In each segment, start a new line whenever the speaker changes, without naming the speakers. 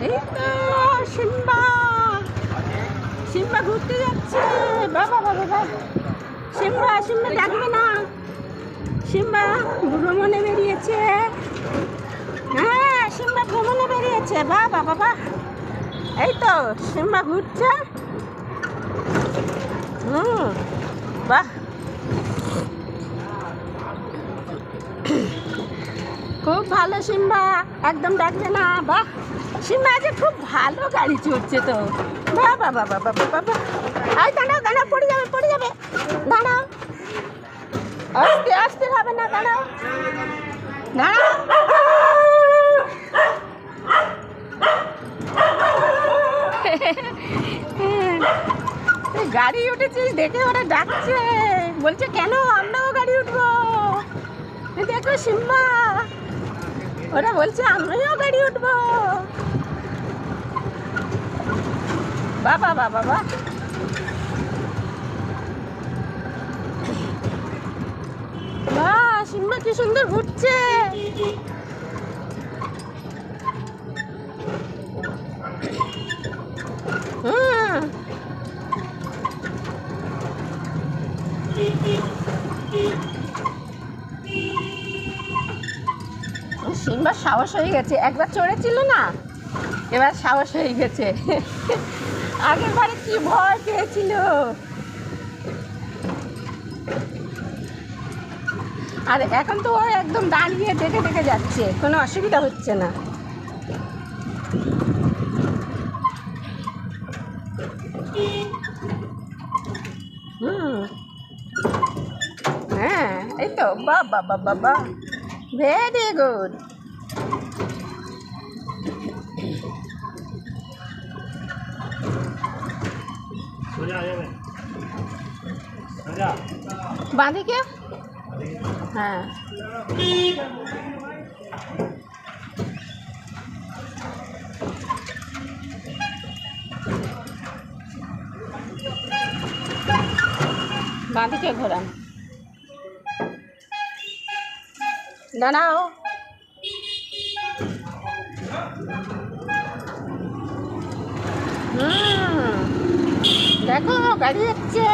এই তো Simba Simba ঘুরতে যাচ্ছে। বাবা বাবা বাবা, সিম্বা সিম্বা ডাকবে না। সিম্বা ভ্রমণে বেরিয়েছে। হ্যাঁ, সিম্বা ভ্রমণে বেরিয়েছে। বাবা বাবা, এই তো সিম্বা ঘুরছে। বাহ, খুব ভালো সিম্বা, একদম ডাকবে না। বাহ, সিম্বা আজ খুব ভালো গাড়ি চড়ছে তো। বাবা বাবা বাবা বাবা, আই দাঁড়াও দাঁড়াও, পড়ে যাবে পড়ে যাবে, দাঁড়াও, আস্তে আস্তে হবে না, দাঁড়াও দাঁড়াও। গাড়ি উঠেছিস দেখে ওরা ডাকছে, বলছে কেন আমরাও গাড়ি উঠবো। দেখো সিম্বা, ওরা বলছে আমরাও গাড়ি উঠবো। বাবা বাবা বাবা, বাহ, সিম্বা কি সুন্দর ঘুরছে। সিম্বার সাহস হয়ে গেছে, একবার চড়েছিল না, এবার সাহস হয়ে গেছে। আগের বারে কি ভয় পেয়েছিল। আর এখন তো ও একদম দাঁড়িয়ে দেখে দেখে যাচ্ছে, কোনো অসুবিধা হচ্ছে না। হ্যাঁ, এই তো বাবা বাবা বাবা, ভেরি গুড। বাঁদিকে, হ্যাঁ, বাঁদিকে ঘোরান, দাঁড়াও। দেখো গাড়ি যাচ্ছে।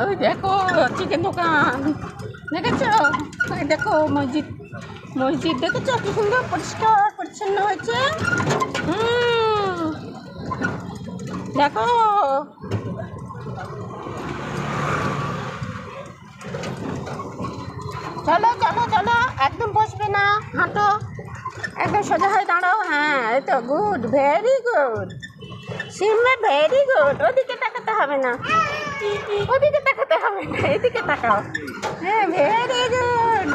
ওই দেখো চিকেন দোকান, দেখেছ? ওই দেখো মসজিদ, মসজিদ দেখেছ কি সুন্দর পরিষ্কার পরিচ্ছন্ন হয়েছে। দেখো, চলো চলো চলো, একদম বসবে না, হাঁটো, একদম সোজা হয়ে দাঁড়াও। হ্যাঁ, এই তো good, very good Simba, very good. ওদিকে তাকাতে হবে না, ওদিকে তাকাতে হবে না, এদিকে তাকাও। হ্যাঁ, ভেরি গুড।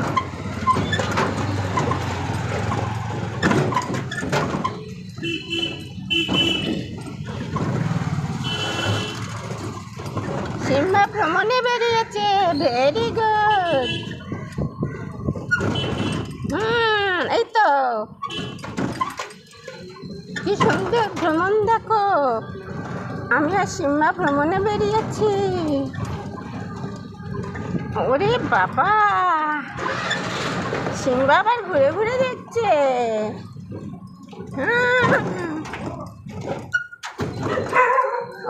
সিম্বা ভ্রমণে বেরিয়েছে, ভেরি গুড। এই তো কি সুন্দর ভ্রমণ, দেখো আমি আর সিম্বা ভ্রমণে বেরিয়েছি। ওরে বাবা, সিম্বা আবার ঘুরে ঘুরে দেখছে।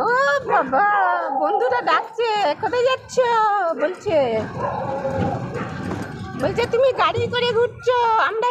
ও বাবা, বন্ধুরা ডাকছে, কোথায় যাচ্ছ? বলছে বলছে তুমি গাড়ি করে ঘুরছো, আমরা